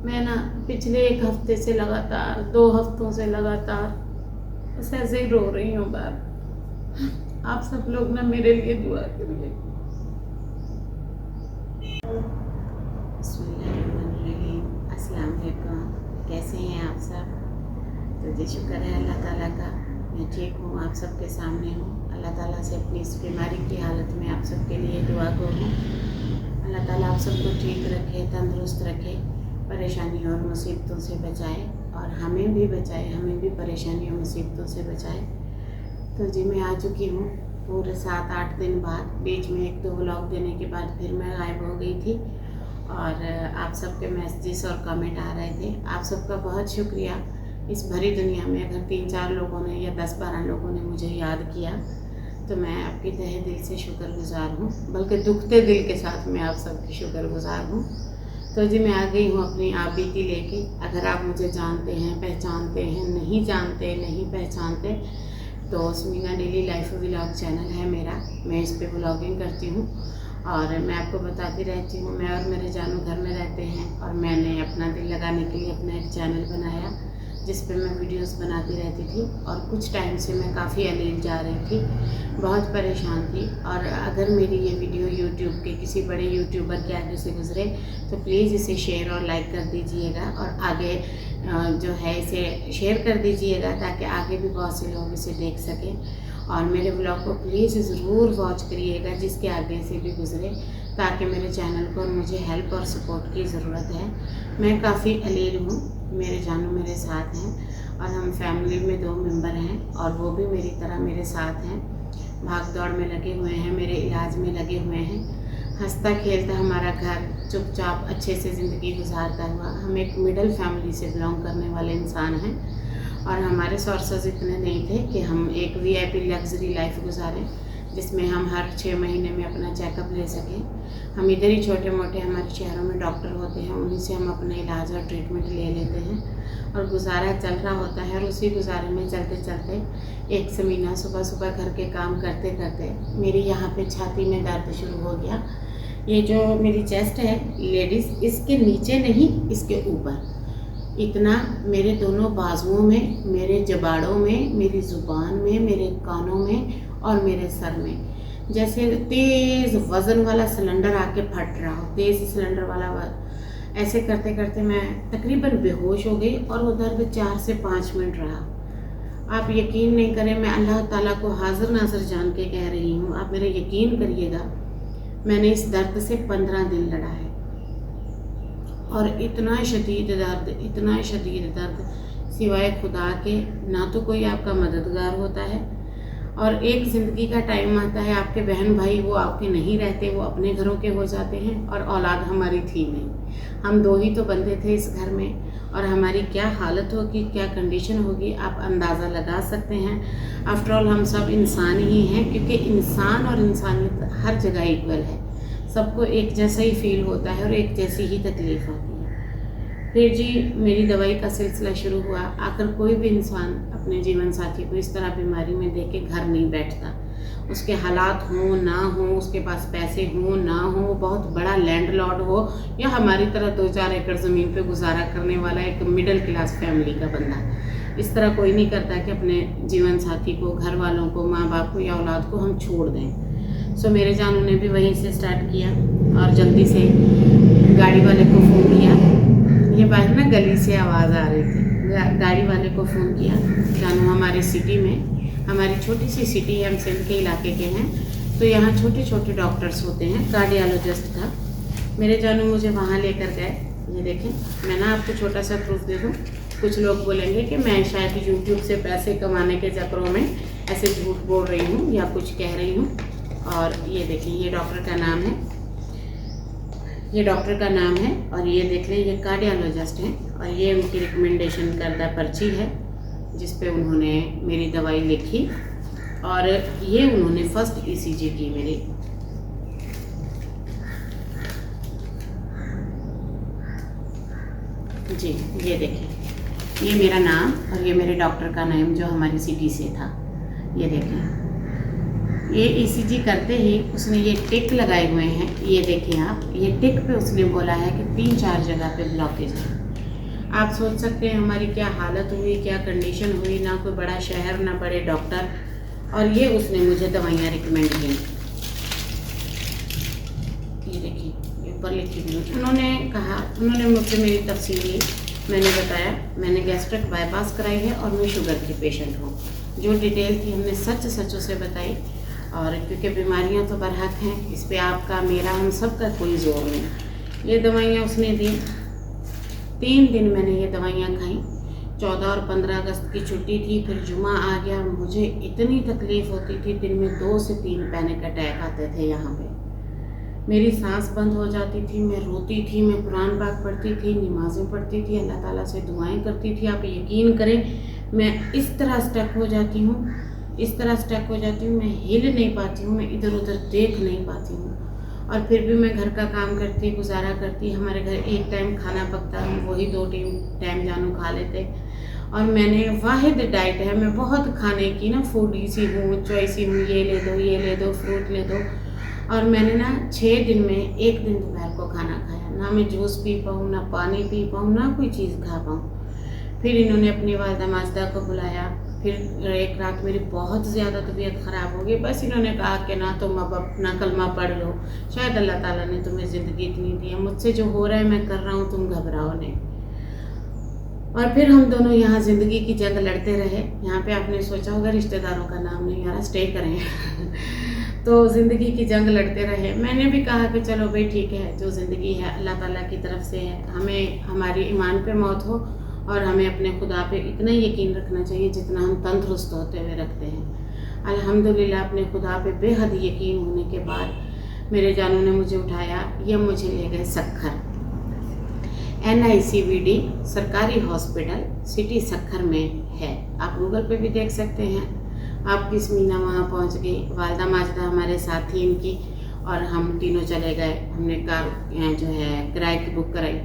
मैं ना पिछले 1 हफ्ते से लगातार 2 हफ्तों से लगातार बस ऐसे ही रो रही हूँ बार। आप सब लोग ना मेरे लिए दुआ करिए। बिस्मिल्लाहिर्रहमानिर्रहीम। अस्सलाम वालेकुम। कैसे हैं आप सब? तो जी शुक्र है अल्लाह ताला का, मैं ठीक हूँ, आप सबके सामने हूँ। अल्लाह ताला से अपनी इस बीमारी की हालत में आप सबके लिए दुआ को हूँ। अल्लाह ताला आप सबको ठीक रखे, तंदुरुस्त रखे, परेशानी और मुसीबतों से बचाए और हमें भी बचाए, हमें भी परेशानी और मुसीबतों से बचाए। तो जी मैं आ चुकी हूँ पूरे 7-8 दिन बाद। बीच में 1-2 व्लॉग देने के बाद फिर मैं गायब हो गई थी और आप सबके मैसेजेस और कमेंट आ रहे थे। आप सबका बहुत शुक्रिया। इस भरी दुनिया में अगर 3-4 लोगों ने या 10-12 लोगों ने मुझे याद किया तो मैं आपकी तहे दिल से शुक्रगुजार हूँ, बल्कि दुखते दिल के साथ मैं आप सबकी शुक्रगुजार हूँ। तो जी मैं आ गई हूँ अपनी आप बीती लेके। अगर आप मुझे जानते हैं, पहचानते हैं, नहीं जानते, नहीं पहचानते, तो स्मीना डेली लाइफ व्लॉग चैनल है मेरा। मैं इस पे व्लॉगिंग करती हूँ और मैं आपको बताती रहती हूँ। मैं और मेरे जानू घर में रहते हैं और मैंने अपना दिल लगाने के लिए अपना एक चैनल बनाया जिस पे मैं वीडियोस बनाती रहती थी। और कुछ टाइम से मैं काफ़ी अलील जा रही थी, बहुत परेशान थी। और अगर मेरी ये वीडियो यूट्यूब के किसी बड़े यूट्यूबर के आगे से गुजरे तो प्लीज़ इसे शेयर और लाइक कर दीजिएगा और आगे जो है इसे शेयर कर दीजिएगा ताकि आगे भी बहुत से लोग इसे देख सकें। और मेरे ब्लॉग को प्लीज़ ज़रूर वॉच करिएगा जिसके आगे से भी गुजरे, ताकि मेरे चैनल को और मुझे हेल्प और सपोर्ट की ज़रूरत है। मैं काफ़ी अलील हूँ, मेरे जानू मेरे साथ हैं और हम फैमिली में 2 मेंबर हैं और वो भी मेरी तरह मेरे साथ हैं। भाग दौड़ में लगे हुए हैं, मेरे इलाज में लगे हुए हैं। हंसता खेलता हमारा घर चुपचाप अच्छे से ज़िंदगी गुजारता हुआ। हम एक मिडिल फैमिली से बिलोंग करने वाले इंसान हैं और हमारे सोर्सेज इतने नहीं थे कि हम एक VIP लग्जरी लाइफ गुजारें जिसमें हम हर 6 महीने में अपना चेकअप ले सकें। हम इधर ही छोटे मोटे हमारे शहरों में डॉक्टर होते हैं, उन्हीं से हम अपना इलाज और ट्रीटमेंट ले लेते हैं और गुजारा चल रहा होता है। और उसी गुजारे में चलते चलते एक महीना सुबह घर के काम करते करते मेरी यहाँ पे छाती में दर्द शुरू हो गया। ये जो मेरी चेस्ट है लेडीज़, इसके नीचे नहीं, इसके ऊपर इतना, मेरे दोनों बाजुओं में, मेरे जबाड़ों में, मेरी ज़ुबान में, मेरे कानों में और मेरे सर में जैसे तेज़ वज़न वाला सिलेंडर आके फट रहा हो, तेज़ सिलेंडर वाला ऐसे करते करते मैं तकरीबन बेहोश हो गई और वो दर्द 4 से 5 मिनट रहा। आप यकीन नहीं करें, मैं अल्लाह ताला को हाजिर नाज़र जान के कह रही हूँ, आप मेरा यकीन करिएगा, मैंने इस दर्द से 15 दिन लड़ा है और इतना शदीद दर्द, इतना शदीद दर्द, सिवाय खुदा के ना तो कोई आपका मददगार होता है। और एक ज़िंदगी का टाइम आता है, आपके बहन भाई वो आपके नहीं रहते, वो अपने घरों के हो जाते हैं और औलाद हमारी थी नहीं। हम 2 ही तो बंदे थे इस घर में और हमारी क्या हालत होगी, क्या कंडीशन होगी, आप अंदाज़ा लगा सकते हैं। आफ्टर ऑल हम सब इंसान ही हैं, क्योंकि इंसान और इंसानियत हर जगह इक्वल है, सबको एक जैसा ही फील होता है और एक जैसी ही तकलीफ़ होती है। फिर जी मेरी दवाई का सिलसिला शुरू हुआ। आकर कोई भी इंसान अपने जीवन साथी को इस तरह बीमारी में देख के घर नहीं बैठता, उसके हालात हों ना हों, उसके पास पैसे हों ना हों, बहुत बड़ा लैंडलॉर्ड हो या हमारी तरह 2-4 एकड़ ज़मीन पे गुजारा करने वाला एक मिडिल क्लास फैमिली का बंदा, इस तरह कोई नहीं करता कि अपने जीवन साथी को, घर वालों को, माँ बाप को या औलाद को हम छोड़ दें। सो मेरे जानू ने भी वहीं से स्टार्ट किया और जल्दी से गाड़ी वाले को फ़ोन किया। ये बाहर ना गली से आवाज़ आ रही थी, गाड़ी वाले को फ़ोन किया। जानू हमारी सिटी में, हमारी छोटी सी सिटी है, हम सिंध के इलाके के हैं, तो यहाँ छोटे छोटे डॉक्टर्स होते हैं, कार्डियोलॉजिस्ट था। मेरे जानू मुझे वहाँ लेकर गए। ये देखें, मैं ना आपको छोटा सा प्रूफ दे दूँ। कुछ लोग बोलेंगे कि मैं शायद यूट्यूब से पैसे कमाने के चक्करों में ऐसे झूठ बोल रही हूँ या कुछ कह रही हूँ। और ये देखिए, ये डॉक्टर का नाम है, ये डॉक्टर का नाम है और ये देख लें, ये कार्डियोलॉजिस्ट हैं और ये उनकी रिकमेंडेशन करदा पर्ची है जिस पे उन्होंने मेरी दवाई लिखी और ये उन्होंने फर्स्ट ECG की मेरी। जी ये देखिए, ये मेरा नाम और ये मेरे डॉक्टर का नाम जो हमारी सिटी से था। ये देखें, ये ECG करते ही उसने ये टिक लगाए हुए हैं, ये देखें आप, ये टिक पे उसने बोला है कि 3-4 जगह पे ब्लॉकेज है। आप सोच सकते हैं हमारी क्या हालत हुई, क्या कंडीशन हुई। ना कोई बड़ा शहर, ना बड़े डॉक्टर, और ये उसने मुझे दवाइयाँ रिकमेंड की। ये देखिए, ये ऊपर लिखी हुई। उन्होंने मुझसे मेरी तफसील ली। मैंने बताया मैंने गैस्ट्रिक बाईपास कराई है और मैं शुगर की पेशेंट हूँ। जो डिटेल थी हमने सच उसे बताई। और क्योंकि बीमारियाँ तो बरहक हैं, इस पर आपका मेरा हम सब का कोई जोर नहीं। ये दवाइयाँ उसने दी। 3 दिन मैंने ये दवाइयाँ खाई। 14 और 15 अगस्त की छुट्टी थी, फिर जुमा आ गया। मुझे इतनी तकलीफ़ होती थी, दिन में 2 से 3 पैनिक अटैक आते थे। यहाँ पे मेरी सांस बंद हो जाती थी, मैं रोती थी, मैं कुरान पाक पढ़ती थी, नमाज़ें पढ़ती थी, अल्लाह ताला से दुआएं करती थी। आप यकीन करें, मैं इस तरह स्टक हो जाती हूँ, मैं हिल नहीं पाती हूँ, मैं इधर उधर देख नहीं पाती हूँ। और फिर भी मैं घर का काम करती, गुजारा करती। हमारे घर एक टाइम खाना पकता, हम वही 2 टाइम जानू खा लेते। और मैंने वाहिद डाइट है, मैं बहुत खाने की ना फूडी सी हूँ, चॉइसी हूँ, ये ले दो, फ्रूट ले दो। और मैंने ना 6 दिन में 1 दिन दोपहर को खाना खाया। ना मैं जूस पी पाऊँ, ना पानी पी पाऊँ, ना कोई चीज़ खा पाऊँ। फिर इन्होंने अपनी वालदा माजदा को बुलाया। फिर एक रात मेरी बहुत ज़्यादा तबीयत ख़राब हो गई। बस इन्होंने कहा कि ना तुम अब अपना कलमा पढ़ लो, शायद अल्लाह ताला ने तुम्हें ज़िंदगी इतनी दी है, मुझसे जो हो रहा है मैं कर रहा हूँ, तुम घबराओ नहीं। और फिर हम दोनों यहाँ ज़िंदगी की जंग लड़ते रहे। यहाँ पे आपने सोचा होगा रिश्तेदारों का नाम नहीं आ रहा, स्टे करें तो ज़िंदगी की जंग लड़ते रहे। मैंने भी कहा कि चलो भाई ठीक है, जो ज़िंदगी है अल्लाह ताला की तरफ से है, हमें हमारी ईमान पे मौत हो और हमें अपने खुदा पे इतना यकीन रखना चाहिए जितना हम तंदुरुस्त होते हुए रखते हैं। अल्हम्दुलिल्लाह अपने खुदा पे बेहद यकीन होने के बाद मेरे जानू ने मुझे उठाया। ये मुझे ले गए सक्खर, NICVD सरकारी हॉस्पिटल सिटी सक्खर में है। आप गूगल पे भी देख सकते हैं। आप किस्मीना वहाँ पहुँच गई, वालदा माजदा हमारे साथ थी इनकी, और हम तीनों चले गए। हमने कार जो है किराए की बुक कराई।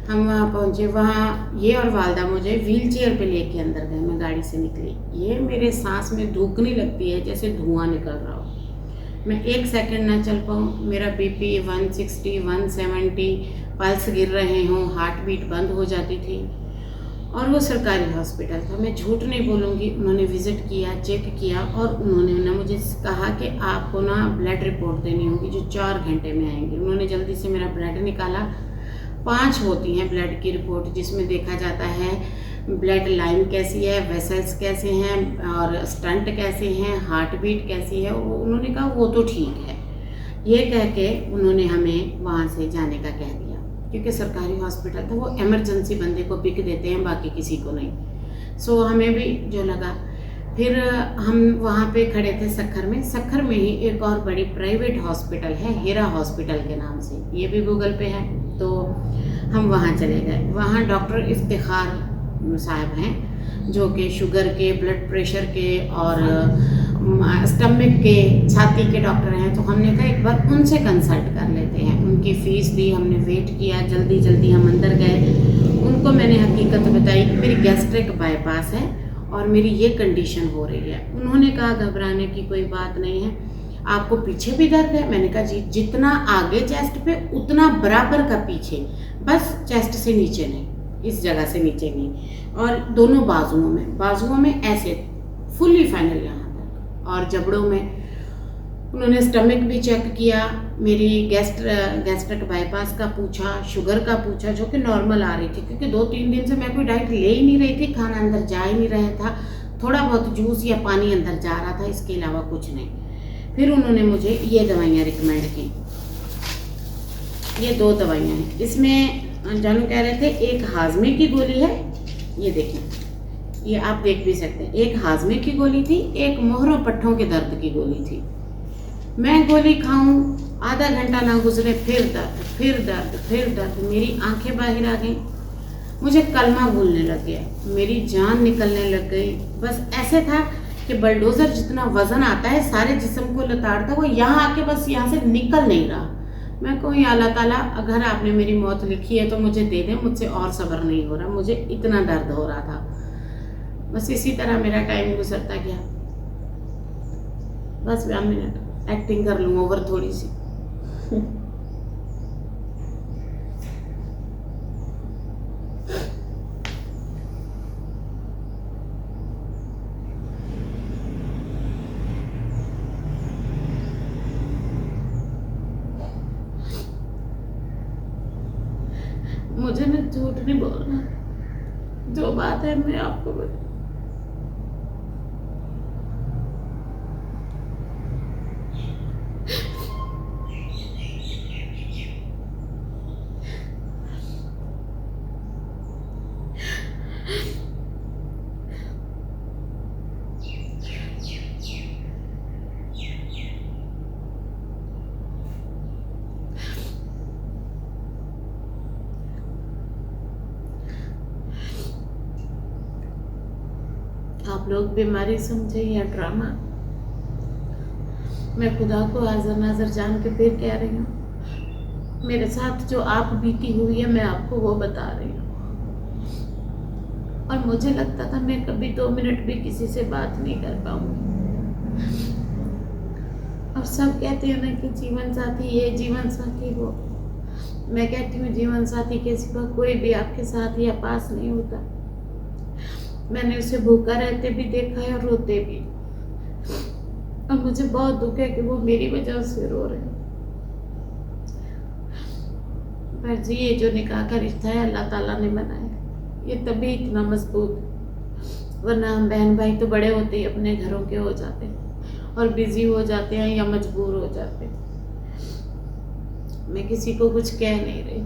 हम वहाँ पहुँचे। वहाँ ये और वालदा मुझे व्हील चेयर पर लेके अंदर गए। मैं गाड़ी से निकली, ये मेरे सांस में धूकने लगती है जैसे धुआं निकल रहा हो। मैं 1 सेकंड ना चल पाऊँ। मेरा BP 160, 170, पल्स गिर रहे हों, हार्ट बीट बंद हो जाती थी। और वो सरकारी हॉस्पिटल था, मैं झूठ नहीं बोलूँगी। उन्होंने विज़िट किया, चेक किया, और उन्होंने ना मुझे कहा कि आपको ना ब्लड रिपोर्ट देनी होगी जो 4 घंटे में आएंगी। उन्होंने जल्दी से मेरा ब्लड निकाला। 5 होती हैं ब्लड की रिपोर्ट, जिसमें देखा जाता है ब्लड लाइन कैसी है, वेसल्स कैसे हैं, और स्टंट कैसे हैं, हार्ट बीट कैसी है। उन्होंने कहा वो तो ठीक है। ये कह के उन्होंने हमें वहाँ से जाने का कह दिया, क्योंकि सरकारी हॉस्पिटल था, वो इमरजेंसी बंदे को पिक देते हैं, बाकी किसी को नहीं। सो हमें भी जो लगा, फिर हम वहाँ पे खड़े थे सक्खर में ही एक और बड़ी प्राइवेट हॉस्पिटल है, हीरा हॉस्पिटल के नाम से, ये भी गूगल पे है। तो हम वहाँ चले गए। वहाँ डॉक्टर इफ्तिखार साहब हैं, जो कि शुगर के, ब्लड प्रेशर के और स्टमक के, छाती के डॉक्टर हैं। तो हमने कहा एक बार उनसे कंसल्ट कर लेते हैं। उनकी फ़ीस दी, हमने वेट किया, जल्दी हम अंदर गए। उनको मैंने हकीकत बताई कि मेरी गैस्ट्रिक बाईपास है और मेरी ये कंडीशन हो रही है। उन्होंने कहा घबराने की कोई बात नहीं है, आपको पीछे भी दर्द है? मैंने कहा जी, जितना आगे चेस्ट पे उतना बराबर का पीछे, बस चेस्ट से नीचे नहीं, इस जगह से नीचे नहीं, और दोनों बाजुओं में ऐसे फुली फाइनल यहाँ तक, और जबड़ों में। उन्होंने स्टमक भी चेक किया, मेरी गैस्ट्रिक बाईपास का पूछा, शुगर का पूछा, जो कि नॉर्मल आ रही थी, क्योंकि 2-3 दिन से मैं कोई डाइट ले ही नहीं रही थी, खाना अंदर जा ही नहीं रहा था, थोड़ा बहुत जूस या पानी अंदर जा रहा था, इसके अलावा कुछ नहीं। फिर उन्होंने मुझे ये दवाइयाँ रिकमेंड की। ये 2 दवाइयाँ हैं। इसमें जानू कह रहे थे एक हाजमे की गोली है, ये देखें, ये आप देख भी सकते हैं। एक हाजमे की गोली थी, एक मोहरों पट्ठों के दर्द की गोली थी। मैं गोली खाऊं, आधा घंटा ना गुजरे फिर दर्द, मेरी आंखें बाहर आ गई, मुझे कलमा भूलने लग गया, मेरी जान निकलने लग गई। बस ऐसे था कि बलडोज़र जितना वज़न आता है सारे जिस्म को लताड़ता, वो यहाँ आके बस यहाँ से निकल नहीं रहा। मैं कहूँ या अल्लाह ताला, अगर आपने मेरी मौत लिखी है तो मुझे दे दें, मुझसे और सब्र नहीं हो रहा, मुझे इतना दर्द हो रहा था। बस इसी तरह मेरा टाइम गुजरता गया। बस 1 मिनट एक्टिंग कर लूँ ओवर थोड़ी सी। मुझे ना झूठ नहीं बोलना, जो बात है मैं आपको बता। आप लोग बीमारी समझे या ड्रामा, मैं खुदा को हाजिर नाजर जान के फिर कह रही हूँ, मेरे साथ जो आप बीती हुई है मैं आपको वो बता रही हूँ। और मुझे लगता था मैं कभी 2 मिनट भी किसी से बात नहीं कर पाऊंगी। और सब कहते हैं ना कि जीवन साथी ये, जीवन साथी वो। मैं कहती हूँ जीवन साथी के सिवा कोई भी आपके साथ या पास नहीं होता। मैंने उसे भूखा रहते भी देखा है और रोते भी, और मुझे बहुत दुख है कि वो मेरी वजह से रो रहे हैं। पर जी ये जो निकाह का रिश्ता है अल्लाह ताला ने बनाया, ये तभी इतना मजबूत, वरना हम बहन भाई तो बड़े होते ही अपने घरों के हो जाते हैं और बिजी हो जाते हैं या मजबूर हो जाते हैं। मैं किसी को कुछ कह नहीं रही,